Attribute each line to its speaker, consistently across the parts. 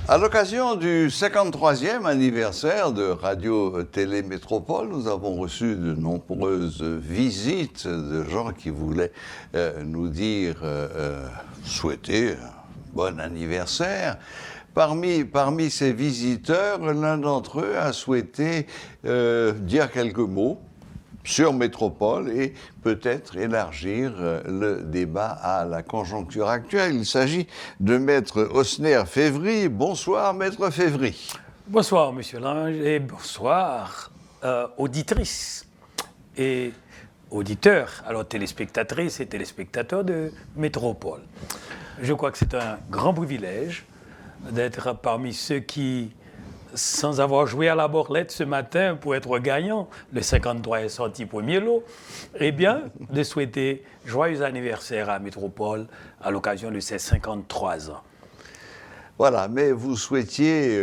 Speaker 1: À l'occasion du 53e anniversaire de Radio-Télé Métropole, nous avons reçu de nombreuses visites de gens qui voulaient nous dire, souhaiter un bon anniversaire. Parmi ces visiteurs, l'un d'entre eux a souhaité dire quelques mots sur Métropole et peut-être élargir le débat à la conjoncture actuelle. Il s'agit de Maître Osner Févry. Bonsoir, Maître Févry.
Speaker 2: Bonsoir, Monsieur Lange, et bonsoir, auditrices et auditeurs, alors téléspectatrices et téléspectateurs de Métropole. Je crois que c'est un grand privilège d'être parmi ceux qui, sans avoir joué à la borlette ce matin pour être gagnant, le 53 est sorti premier lot, eh bien, de souhaiter joyeux anniversaire à Métropole à l'occasion de ses 53 ans.
Speaker 1: Voilà, mais vous souhaitiez,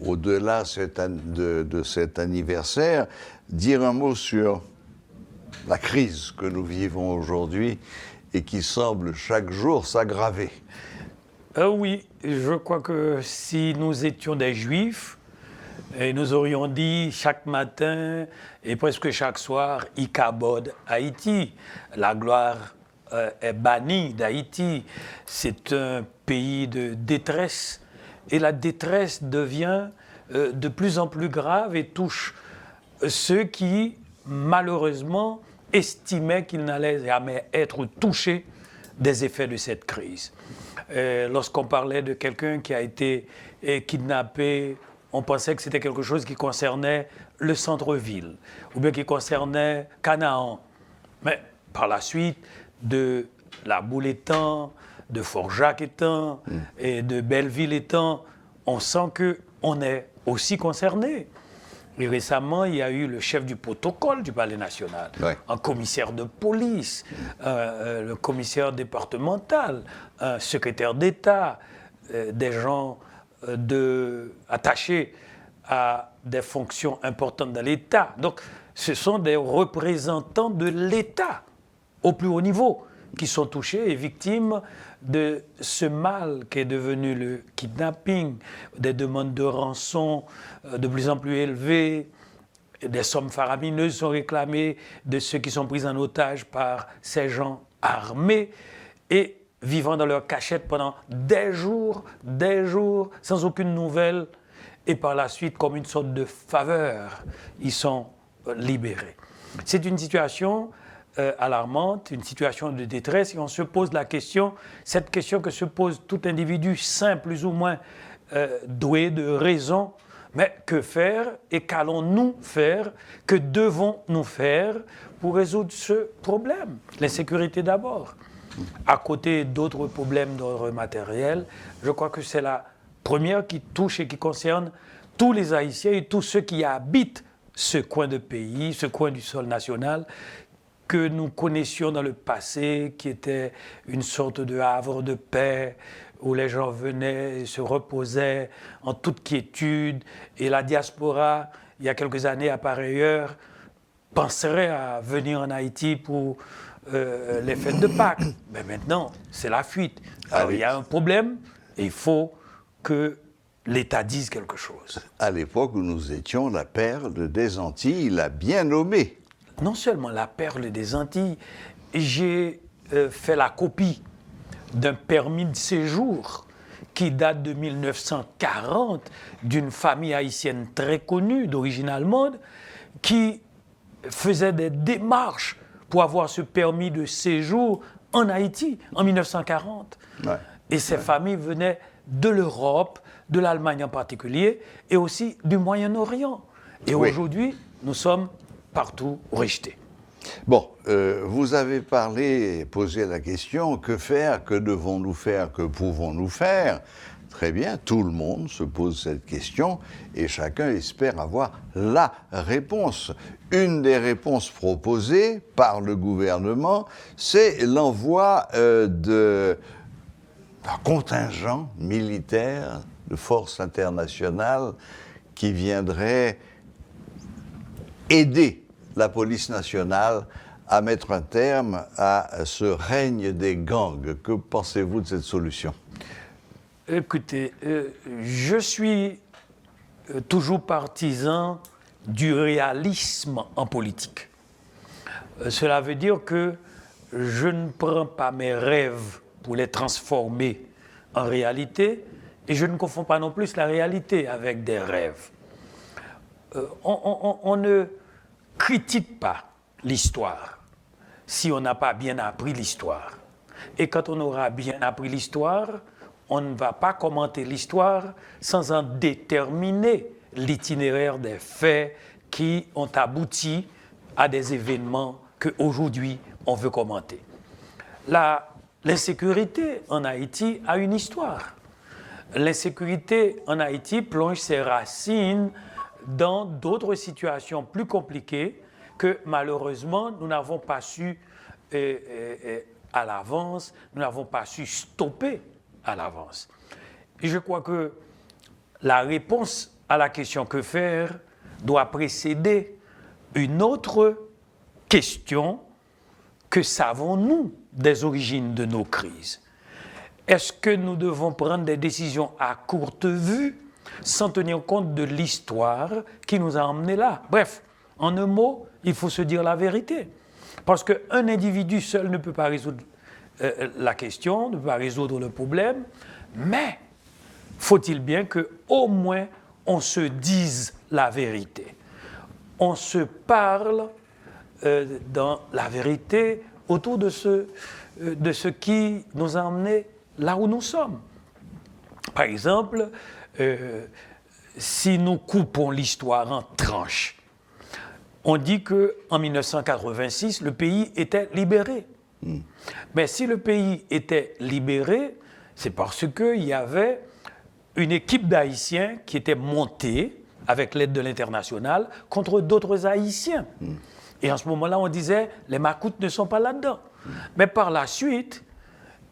Speaker 1: au-delà de cet anniversaire, dire un mot sur la crise que nous vivons aujourd'hui et qui semble chaque jour s'aggraver.
Speaker 2: Oui, je crois que si nous étions des Juifs, et nous aurions dit chaque matin et presque chaque soir, Ikabod Haïti. La gloire est bannie d'Haïti. C'est un pays de détresse. Et la détresse devient de plus en plus grave et touche ceux qui, malheureusement, estimaient qu'ils n'allaient jamais être touchés des effets de cette crise. Lorsqu'on parlait de quelqu'un qui a été kidnappé, on pensait que c'était quelque chose qui concernait le centre-ville, ou bien qui concernait Canaan. Mais par la suite, de la Boule étant, de Fort-Jacques étant, et de Belleville étant, on sent qu'on est aussi concerné. Et récemment, il y a eu le chef du protocole du Palais national, un commissaire de police, le commissaire départemental, un secrétaire d'État, des gens attachés à des fonctions importantes dans l'État. Donc, ce sont des représentants de l'État au plus haut niveau qui sont touchés et victimes de ce mal qu'est devenu le kidnapping, des demandes de rançon de plus en plus élevées, des sommes faramineuses sont réclamées de ceux qui sont pris en otage par ces gens armés et vivant dans leur cachette pendant des jours, sans aucune nouvelle, et par la suite, comme une sorte de faveur, ils sont libérés. C'est une situation alarmante, une situation de détresse, et on se pose la question, cette question que se pose tout individu sain, plus ou moins doué de raison, mais que faire et qu'allons-nous faire, que devons-nous faire pour résoudre ce problème? L'insécurité d'abord. À côté d'autres problèmes d'ordre matériel, je crois que c'est la première qui touche et qui concerne tous les Haïtiens et tous ceux qui habitent ce coin de pays, ce coin du sol national, que nous connaissions dans le passé, qui était une sorte de havre de paix, où les gens venaient et se reposaient en toute quiétude, et la diaspora, il y a quelques années à pareille heure, penserait à venir en Haïti pour les fêtes de Pâques. Mais maintenant, c'est la fuite. Alors, il y a un problème et il faut que l'État dise quelque chose.
Speaker 1: À l'époque où nous étions la perle des Antilles, il l'a bien nommé.
Speaker 2: Non seulement la perle des Antilles, j'ai fait la copie d'un permis de séjour qui date de 1940 d'une famille haïtienne très connue d'origine allemande qui faisait des démarches pour avoir ce permis de séjour en Haïti en 1940. Et ces familles venaient de l'Europe, de l'Allemagne en particulier, et aussi du Moyen-Orient. Et aujourd'hui, nous sommes partout rejetés.
Speaker 1: Bon, vous avez parlé et posé la question, que faire, que devons-nous faire, que pouvons-nous faire? Très bien, tout le monde se pose cette question et chacun espère avoir la réponse. Une des réponses proposées par le gouvernement, c'est l'envoi d'un contingent militaire de forces internationales qui viendrait aider la police nationale à mettre un terme à ce règne des gangs. Que pensez-vous de cette solution?
Speaker 2: Écoutez, je suis toujours partisan du réalisme en politique. Cela veut dire que je ne prends pas mes rêves pour les transformer en réalité et je ne confonds pas non plus la réalité avec des rêves. On ne critique pas l'histoire si on n'a pas bien appris l'histoire. Et quand on aura bien appris l'histoire, on ne va pas commenter l'histoire sans en déterminer l'itinéraire des faits qui ont abouti à des événements qu'aujourd'hui on veut commenter. L'insécurité en Haïti a une histoire. L'insécurité en Haïti plonge ses racines dans d'autres situations plus compliquées que malheureusement nous n'avons pas su à l'avance, nous n'avons pas su stopper à l'avance. Et je crois que la réponse à la question que faire doit précéder une autre question: que savons-nous des origines de nos crises? Est-ce que nous devons prendre des décisions à courte vue sans tenir compte de l'histoire qui nous a emmenés là? Bref, en un mot, il faut se dire la vérité. Parce qu'un individu seul ne peut pas résoudre la question, ne peut pas résoudre le problème, mais faut-il bien qu'au moins on se dise la vérité. On se parle dans la vérité autour de ce qui nous a emmenés là où nous sommes. Par exemple, si nous coupons l'histoire en tranches, on dit qu'en 1986, le pays était libéré. Mais si le pays était libéré, c'est parce qu'il y avait une équipe d'Haïtiens qui était montée, avec l'aide de l'international, contre d'autres Haïtiens. Et en ce moment-là, on disait, les Makoutes ne sont pas là-dedans. Mais par la suite,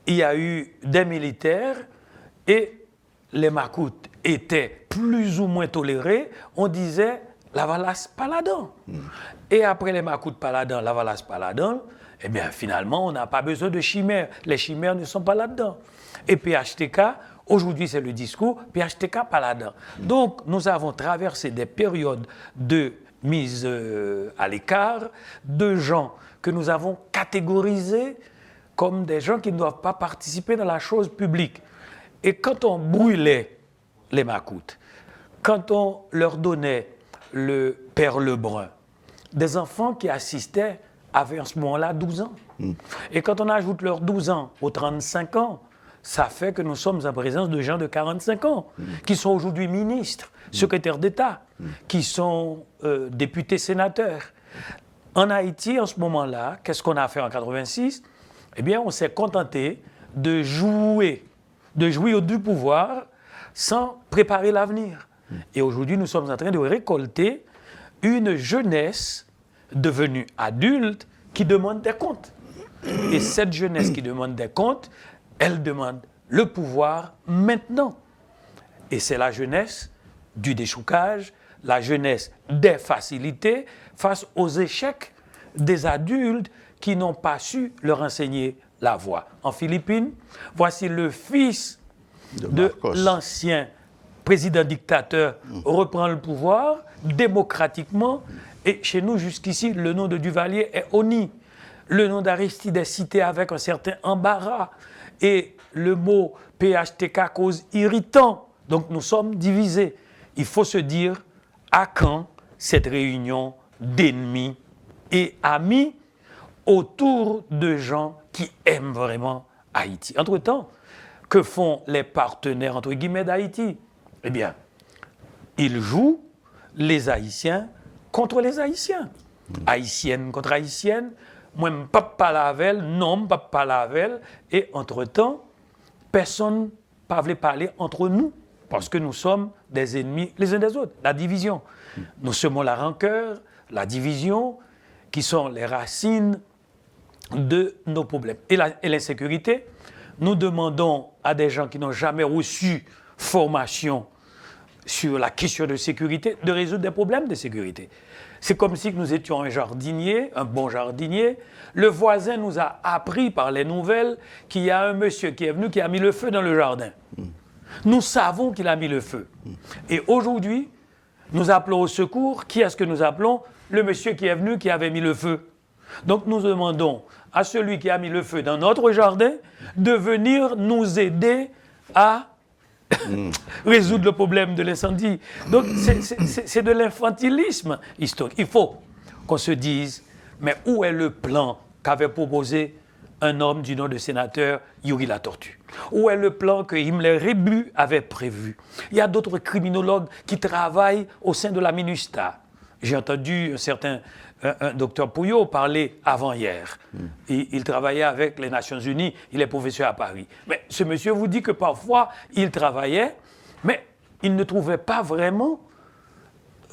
Speaker 2: il y a eu des militaires et les Makoutes étaient plus ou moins tolérés. On disait, la Valace pas là-dedans. Et après les Makoutes pas là-dedans, la Valace pas là-dedans, eh bien finalement, on n'a pas besoin de chimères. Les chimères ne sont pas là-dedans. Et PHTK, aujourd'hui c'est le discours, PHTK pas là-dedans. Donc nous avons traversé des périodes de mise à l'écart, de gens que nous avons catégorisés comme des gens qui ne doivent pas participer dans la chose publique. Et quand on brûlait les Makoutes, quand on leur donnait le Père Lebrun, des enfants qui assistaient avaient en ce moment-là 12 ans. Et quand on ajoute leurs 12 ans aux 35 ans, ça fait que nous sommes en présence de gens de 45 ans, qui sont aujourd'hui ministres, secrétaires d'État, qui sont députés, sénateurs. En Haïti, en ce moment-là, qu'est-ce qu'on a fait en 86? Eh bien, on s'est contenté de jouir du pouvoir sans préparer l'avenir. Et aujourd'hui, nous sommes en train de récolter une jeunesse devenue adulte qui demande des comptes. Et cette jeunesse qui demande des comptes, elle demande le pouvoir maintenant. Et c'est la jeunesse du déchoucage, la jeunesse des facilités face aux échecs des adultes qui n'ont pas su leur enseigner la voie. En Philippines, voici le fils de l'ancien président dictateur reprend le pouvoir démocratiquement. Et chez nous, jusqu'ici, le nom de Duvalier est honni. Le nom d'Aristide est cité avec un certain embarras. Et le mot PHTK cause irritant. Donc nous sommes divisés. Il faut se dire, à quand cette réunion d'ennemis et amis autour de gens qui aiment vraiment Haïti? Entre-temps, que font les partenaires, entre guillemets, d'Haïti? Eh bien, ils jouent les Haïtiens contre les Haïtiens. Haïtienne contre haïtienne, moi, je ne peux pas parler avec elle, non, je ne peux pas parler avec elle. Et entre-temps, personne ne veut parler entre nous, parce que nous sommes des ennemis les uns des autres. La division. Nous semons la rancœur, la division, qui sont les racines de nos problèmes. Et l'insécurité, nous demandons à des gens qui n'ont jamais reçu formation sur la question de sécurité, de résoudre des problèmes de sécurité. C'est comme si nous étions un jardinier, un bon jardinier. Le voisin nous a appris par les nouvelles qu'il y a un monsieur qui est venu, qui a mis le feu dans le jardin. Nous savons qu'il a mis le feu. Et aujourd'hui, nous appelons au secours. Qui est-ce que nous appelons? Le monsieur qui est venu, qui avait mis le feu. Donc nous demandons à celui qui a mis le feu dans notre jardin de venir nous aider à résoudre le problème de l'incendie. Donc c'est de l'infantilisme historique. Il faut qu'on se dise, mais où est le plan qu'avait proposé un homme du nom de sénateur Yuri Latortue? Où est le plan que Himmler Rébu avait prévu? Il y a d'autres criminologues qui travaillent au sein de la MINUSTAH. J'ai entendu un docteur Pouillot parler avant-hier. Il travaillait avec les Nations Unies, il est professeur à Paris. Mais ce monsieur vous dit que parfois, il travaillait, mais il ne trouvait pas vraiment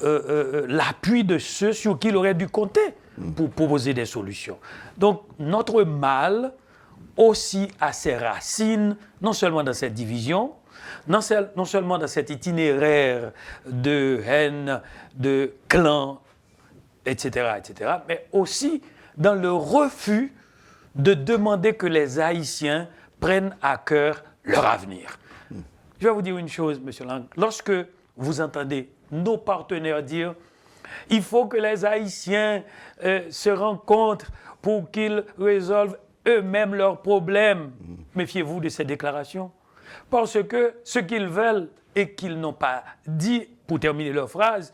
Speaker 2: l'appui de ceux sur qui il aurait dû compter pour proposer des solutions. Donc, notre mal aussi a ses racines, non seulement dans cette division, non seulement dans cet itinéraire de haine, de clan, etc., mais aussi dans le refus de demander que les Haïtiens prennent à cœur leur avenir. Je vais vous dire une chose, M. Lang. Lorsque vous entendez nos partenaires dire « il faut que les Haïtiens se rencontrent pour qu'ils résolvent eux-mêmes leurs problèmes », méfiez-vous de ces déclarations. Parce que ce qu'ils veulent et qu'ils n'ont pas dit pour terminer leur phrase,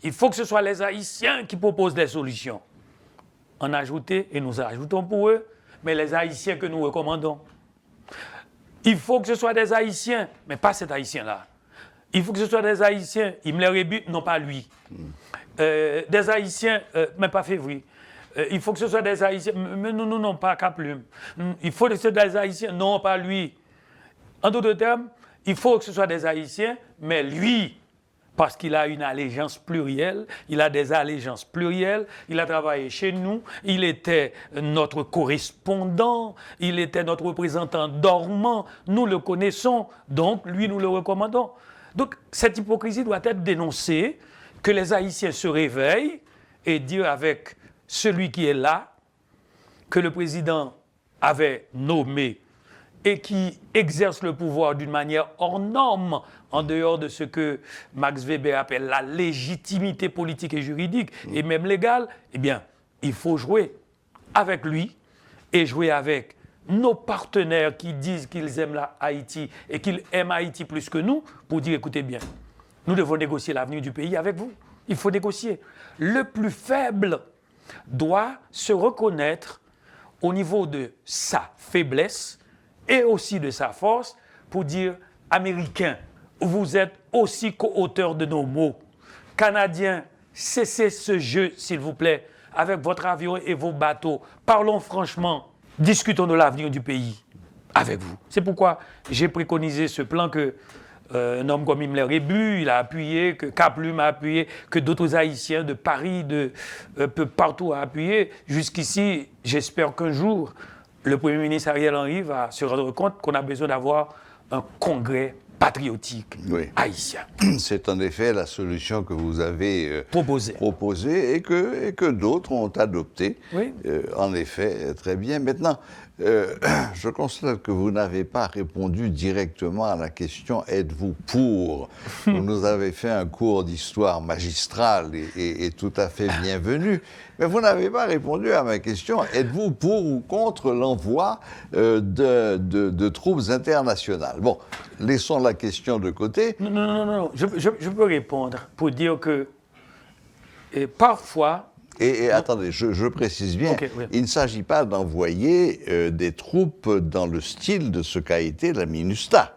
Speaker 2: il faut que ce soit les Haïtiens qui proposent des solutions. On a ajouté, et nous ajoutons pour eux, mais les Haïtiens que nous recommandons. Il faut que ce soit des Haïtiens, mais pas cet Haïtien-là. Il faut que ce soit des Haïtiens, Himmler Rébu, non pas lui. Des Haïtiens, mais pas Février. Il faut que ce soit des Haïtiens, mais non, pas Caplume. Il faut que ce soit des Haïtiens, non, pas lui. En d'autres termes, il faut que ce soit des Haïtiens, mais lui, parce qu'il a une allégeance plurielle, il a des allégeances plurielles, il a travaillé chez nous, il était notre correspondant, il était notre représentant dormant, nous le connaissons, donc lui, nous le recommandons. Donc cette hypocrisie doit être dénoncée, que les Haïtiens se réveillent et dire avec celui qui est là, que le président avait nommé et qui exerce le pouvoir d'une manière hors norme, en dehors de ce que Max Weber appelle la légitimité politique et juridique, et même légale, eh bien, il faut jouer avec lui et jouer avec nos partenaires qui disent qu'ils aiment Haïti et qu'ils aiment Haïti plus que nous, pour dire, écoutez bien, nous devons négocier l'avenir du pays avec vous. Il faut négocier. Le plus faible doit se reconnaître au niveau de sa faiblesse et aussi de sa force pour dire « Américains, vous êtes aussi co-auteurs de nos mots. Canadiens, cessez ce jeu, s'il vous plaît, avec votre avion et vos bateaux. Parlons franchement, discutons de l'avenir du pays avec vous. » C'est pourquoi j'ai préconisé ce plan que un homme comme Himmler Rébu, il a appuyé, que Caplume a appuyé, que d'autres Haïtiens de Paris, de peu partout a appuyé. Jusqu'ici, j'espère qu'un jour, le Premier ministre Ariel Henry va se rendre compte qu'on a besoin d'avoir un congrès patriotique haïtien.
Speaker 1: C'est en effet la solution que vous avez
Speaker 2: proposée
Speaker 1: et que d'autres ont adoptée.
Speaker 2: Oui.
Speaker 1: En effet, très bien. Maintenant, je constate que vous n'avez pas répondu directement à la question « Êtes-vous pour ?» Vous nous avez fait un cours d'histoire magistral et tout à fait bienvenu, mais vous n'avez pas répondu à ma question « Êtes-vous pour ou contre l'envoi de troupes internationales ?» Bon, laissons la question de côté.
Speaker 2: Non. Je peux répondre pour dire que parfois...
Speaker 1: Et attendez, je précise bien, il ne s'agit pas d'envoyer des troupes dans le style de ce qu'a été la MINUSTAH,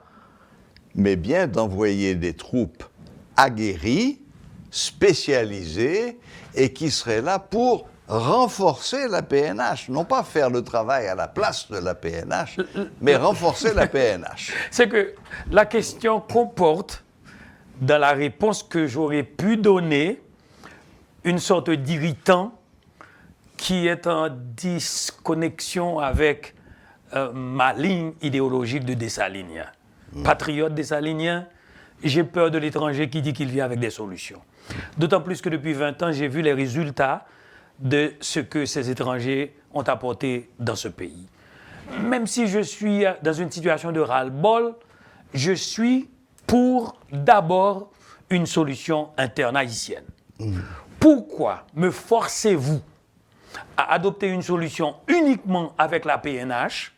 Speaker 1: mais bien d'envoyer des troupes aguerries, spécialisées, et qui seraient là pour renforcer la PNH, non pas faire le travail à la place de la PNH, mais renforcer la PNH.
Speaker 2: C'est que la question comporte, dans la réponse que j'aurais pu donner, une sorte d'irritant qui est en disconnexion avec ma ligne idéologique de Dessalines. Patriote dessalinien, j'ai peur de l'étranger qui dit qu'il vient avec des solutions. D'autant plus que depuis 20 ans, j'ai vu les résultats de ce que ces étrangers ont apporté dans ce pays. Même si je suis dans une situation de ras-le-bol, je suis pour d'abord une solution interne haïtienne. Pourquoi me forcez-vous à adopter une solution uniquement avec la PNH,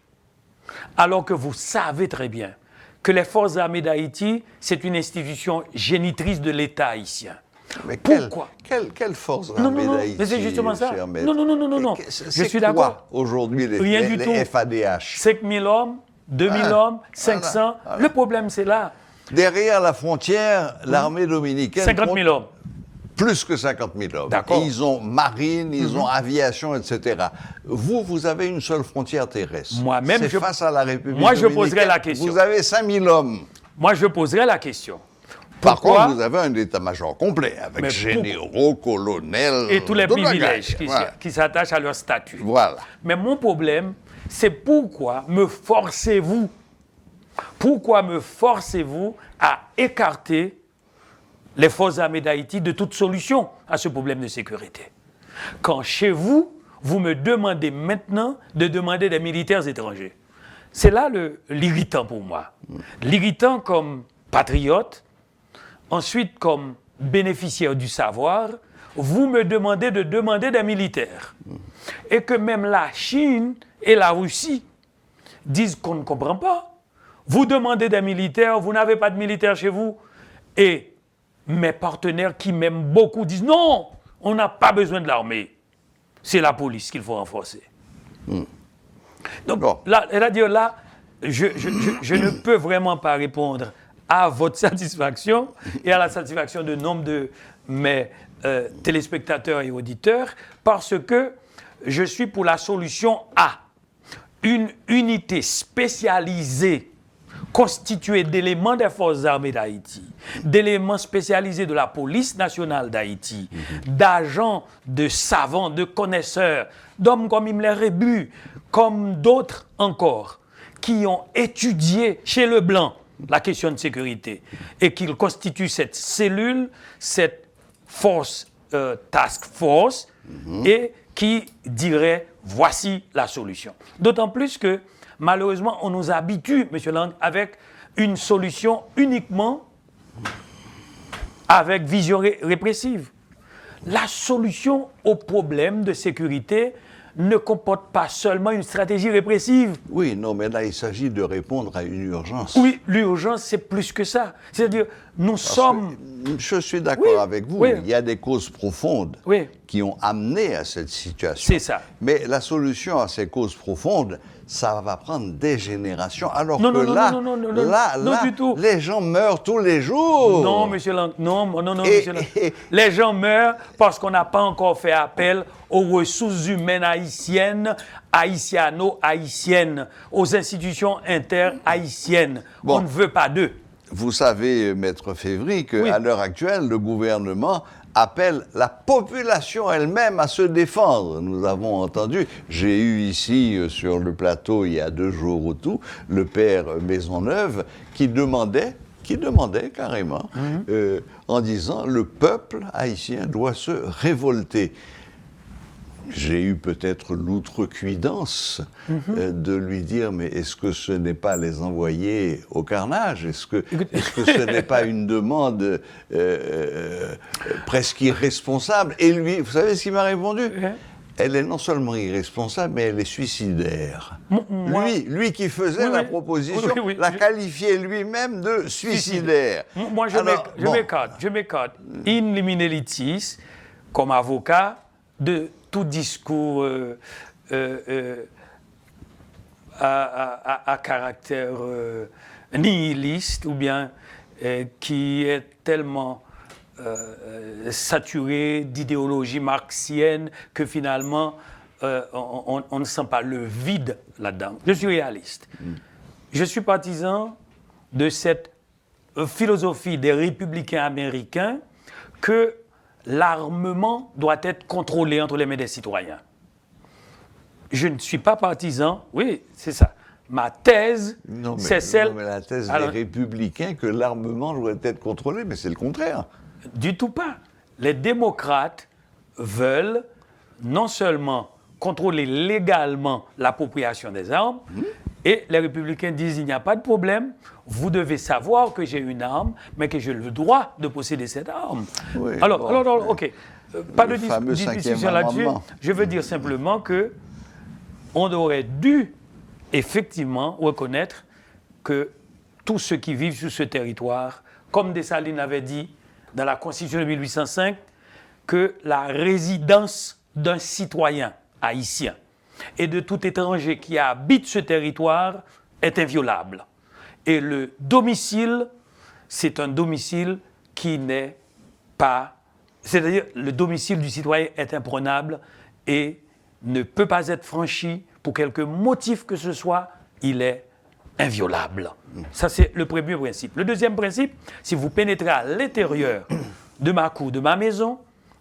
Speaker 2: alors que vous savez très bien que les forces armées d'Haïti, c'est une institution génitrice de l'État haïtien?
Speaker 1: Mais
Speaker 2: Pourquoi?
Speaker 1: Quelle force
Speaker 2: Non,
Speaker 1: armée d'Haïti,
Speaker 2: mais c'est justement ça.
Speaker 1: cher maître?
Speaker 2: Non. Je suis d'accord.
Speaker 1: Aujourd'hui,
Speaker 2: Rien du tout.
Speaker 1: les FADH?
Speaker 2: 5 000 hommes, 2 000 hommes, 500.
Speaker 1: Voilà.
Speaker 2: Le problème, c'est là.
Speaker 1: Derrière la frontière, l'armée dominicaine...
Speaker 2: 50 000 hommes.
Speaker 1: Plus que 50 000 hommes.
Speaker 2: D'accord.
Speaker 1: Et ils ont marine, ils ont aviation, etc. Vous avez une seule frontière terrestre.
Speaker 2: Moi-même,
Speaker 1: c'est face à la République
Speaker 2: Moi, je
Speaker 1: dominicaine.
Speaker 2: poserai la question.
Speaker 1: Vous avez 5 000 hommes.
Speaker 2: Moi, je poserai la question.
Speaker 1: Par
Speaker 2: Pourquoi?
Speaker 1: contre, vous avez un état-major complet, avec
Speaker 2: Mais
Speaker 1: généraux, colonels...
Speaker 2: Et tous les
Speaker 1: toute la
Speaker 2: privilèges
Speaker 1: guerre. Voilà.
Speaker 2: qui s'attachent à leur statut.
Speaker 1: Voilà.
Speaker 2: Mais mon problème, c'est pourquoi me forcez-vous à écarter les forces armées d'Haïti de toute solution à ce problème de sécurité? Quand chez vous, vous me demandez maintenant de demander des militaires étrangers. C'est là l'irritant pour moi. L'irritant comme patriote, ensuite comme bénéficiaire du savoir, vous me demandez de demander des militaires. Et que même la Chine et la Russie disent qu'on ne comprend pas. Vous demandez des militaires, vous n'avez pas de militaires chez vous. Et mes partenaires qui m'aiment beaucoup disent non, on n'a pas besoin de l'armée. C'est la police qu'il faut renforcer. Donc là, je ne peux vraiment pas répondre à votre satisfaction et à la satisfaction de nombre de mes téléspectateurs et auditeurs, parce que je suis pour la solution A. Une unité spécialisée constituée d'éléments des forces armées d'Haïti, d'éléments spécialisés de la police nationale d'Haïti, d'agents, de savants, de connaisseurs, d'hommes comme Himmler Rebu, comme d'autres encore, qui ont étudié chez Leblanc la question de sécurité et qu'ils constituent cette cellule, cette force, task force, et qui dirait voici la solution. D'autant plus que malheureusement, on nous habitue, M. Lang, avec une solution uniquement avec vision répressive. La solution au problème de sécurité ne comporte pas seulement une stratégie répressive.
Speaker 1: Oui, non, mais là, il s'agit de répondre à une urgence.
Speaker 2: Oui, l'urgence, c'est plus que ça. C'est-à-dire, nous sommes...
Speaker 1: Je suis d'accord avec vous.
Speaker 2: Oui.
Speaker 1: Il y a des causes profondes qui ont amené à cette situation.
Speaker 2: C'est ça.
Speaker 1: Mais la solution à ces causes profondes, ça va prendre des générations. Alors
Speaker 2: non,
Speaker 1: que là,
Speaker 2: du tout.
Speaker 1: Les gens meurent tous les jours.
Speaker 2: Non, monsieur Lang, non, monsieur Lang. Les gens meurent parce qu'on n'a pas encore fait appel aux ressources humaines haïtiennes, haïtiano-haïtiennes, aux institutions inter-haïtiennes.
Speaker 1: Bon.
Speaker 2: On ne veut pas d'eux.
Speaker 1: Vous savez, Maître Févry, qu'à l'heure actuelle, le gouvernement appelle la population elle-même à se défendre. Nous avons entendu, j'ai eu ici sur le plateau il y a 2 jours ou tout, le père Maisonneuve qui demandait carrément, en disant le peuple haïtien doit se révolter. J'ai eu peut-être l'outrecuidance de lui dire, mais est-ce que ce n'est pas les envoyer au carnage? Est-ce que ce n'est pas une demande presque irresponsable? Et lui, vous savez ce qu'il m'a répondu? Elle est non seulement irresponsable, mais elle est suicidaire. Lui qui faisait la proposition, l'a qualifié lui-même de suicidaire.
Speaker 2: Moi, je m'écarte in limine litis, comme avocat, de tout discours à caractère nihiliste ou bien qui est tellement saturé d'idéologie marxienne que finalement on ne sent pas le vide là-dedans. Je suis réaliste. Je suis partisan de cette philosophie des républicains américains que l'armement doit être contrôlé entre les mains des citoyens. Je ne suis pas partisan, oui, c'est ça. Ma thèse, c'est celle...
Speaker 1: Non, mais la thèse des républicains que l'armement doit être contrôlé, mais c'est le contraire.
Speaker 2: Du tout pas. Les démocrates veulent non seulement contrôler légalement l'appropriation des armes, Et les républicains disent il n'y a pas de problème, vous devez savoir que j'ai une arme, mais que j'ai le droit de posséder cette arme.
Speaker 1: Oui,
Speaker 2: alors, ok, pas de
Speaker 1: fameux
Speaker 2: discussion là-dessus.
Speaker 1: amendement.
Speaker 2: Je veux dire simplement que on aurait dû effectivement reconnaître que tous ceux qui vivent sur ce territoire, comme Dessalines avait dit dans la Constitution de 1805, que la résidence d'un citoyen haïtien et de tout étranger qui habite ce territoire est inviolable. Et le domicile, c'est un domicile qui n'est pas... C'est-à-dire, le domicile du citoyen est imprenable et ne peut pas être franchi pour quelque motif que ce soit, il est inviolable. Ça, c'est le premier principe. Le deuxième principe, si vous pénétrez à l'intérieur de ma cour, de ma maison,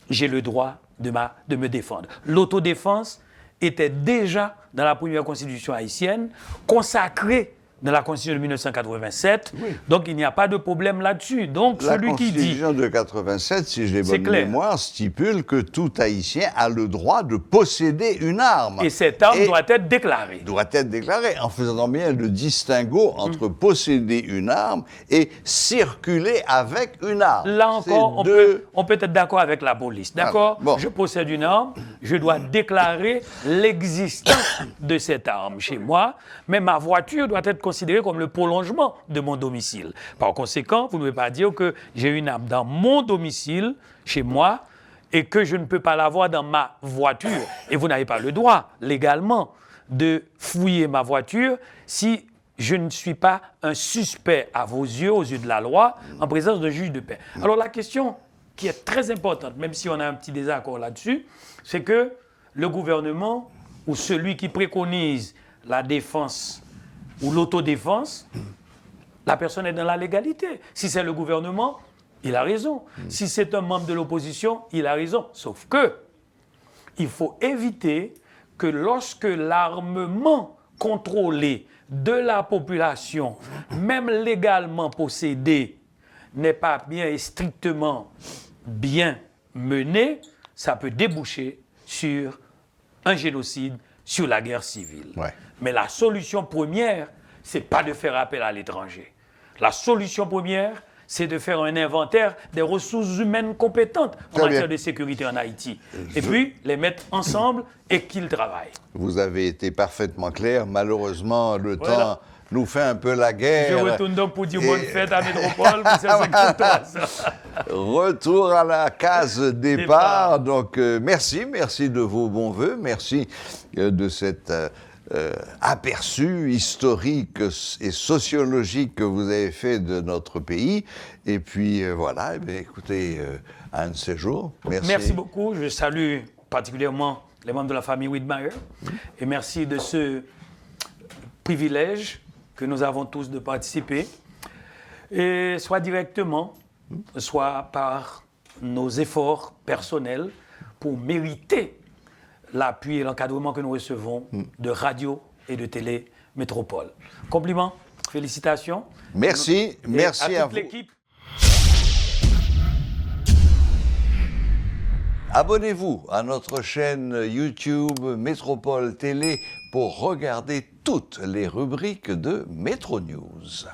Speaker 2: j'ai le droit de me défendre. L'autodéfense était déjà dans la première constitution haïtienne, consacrée dans la Constitution de 1987. Oui. Donc, il n'y a pas de problème là-dessus. Donc, celui qui dit...
Speaker 1: La Constitution de 87, si j'ai bonne
Speaker 2: clair.
Speaker 1: mémoire, stipule que tout Haïtien a le droit de posséder une arme.
Speaker 2: Et cette arme doit être déclarée.
Speaker 1: Doit être déclarée, en faisant bien le distinguo entre posséder une arme et circuler avec une arme.
Speaker 2: Là encore, on peut être d'accord avec la police. D'accord ? Bon. Je possède une arme, je dois déclarer l'existence de cette arme chez moi, mais ma voiture doit être considéré comme le prolongement de mon domicile. Par conséquent, vous ne pouvez pas dire que j'ai une arme dans mon domicile, chez moi, et que je ne peux pas l'avoir dans ma voiture. Et vous n'avez pas le droit, légalement, de fouiller ma voiture si je ne suis pas un suspect à vos yeux, aux yeux de la loi, en présence d'un juge de paix. Alors la question qui est très importante, même si on a un petit désaccord là-dessus, c'est que le gouvernement, ou celui qui préconise la défense ou l'autodéfense, la personne est dans la légalité. Si c'est le gouvernement, il a raison. Si c'est un membre de l'opposition, il a raison. Sauf que il faut éviter que lorsque l'armement contrôlé de la population, même légalement possédé, n'est pas bien et strictement bien mené, ça peut déboucher sur un génocide, sur la guerre civile.
Speaker 1: Ouais.
Speaker 2: Mais la solution première, ce n'est pas de faire appel à l'étranger. La solution première, c'est de faire un inventaire des ressources humaines compétentes en matière de sécurité en Haïti. Et puis, les mettre ensemble et qu'ils travaillent.
Speaker 1: Vous avez été parfaitement clair. Malheureusement, le temps nous fait un peu la guerre.
Speaker 2: Je retourne donc pour dire bonne fête à Métropole.
Speaker 1: Retour à la case départ. Donc, merci de vos bons voeux. Merci de cette... aperçu historique et sociologique que vous avez fait de notre pays. Et puis voilà, eh bien, écoutez, à un de ces jours. Merci.
Speaker 2: Merci beaucoup. Je salue particulièrement les membres de la famille Widmeyer. Et merci de ce privilège que nous avons tous de participer. Et soit directement, soit par nos efforts personnels pour mériter l'appui et l'encadrement que nous recevons de radio et de télé Métropole. Compliments, félicitations.
Speaker 1: Merci, merci
Speaker 2: à toute l'équipe.
Speaker 1: Abonnez-vous à notre chaîne YouTube Métropole Télé pour regarder toutes les rubriques de Métro News.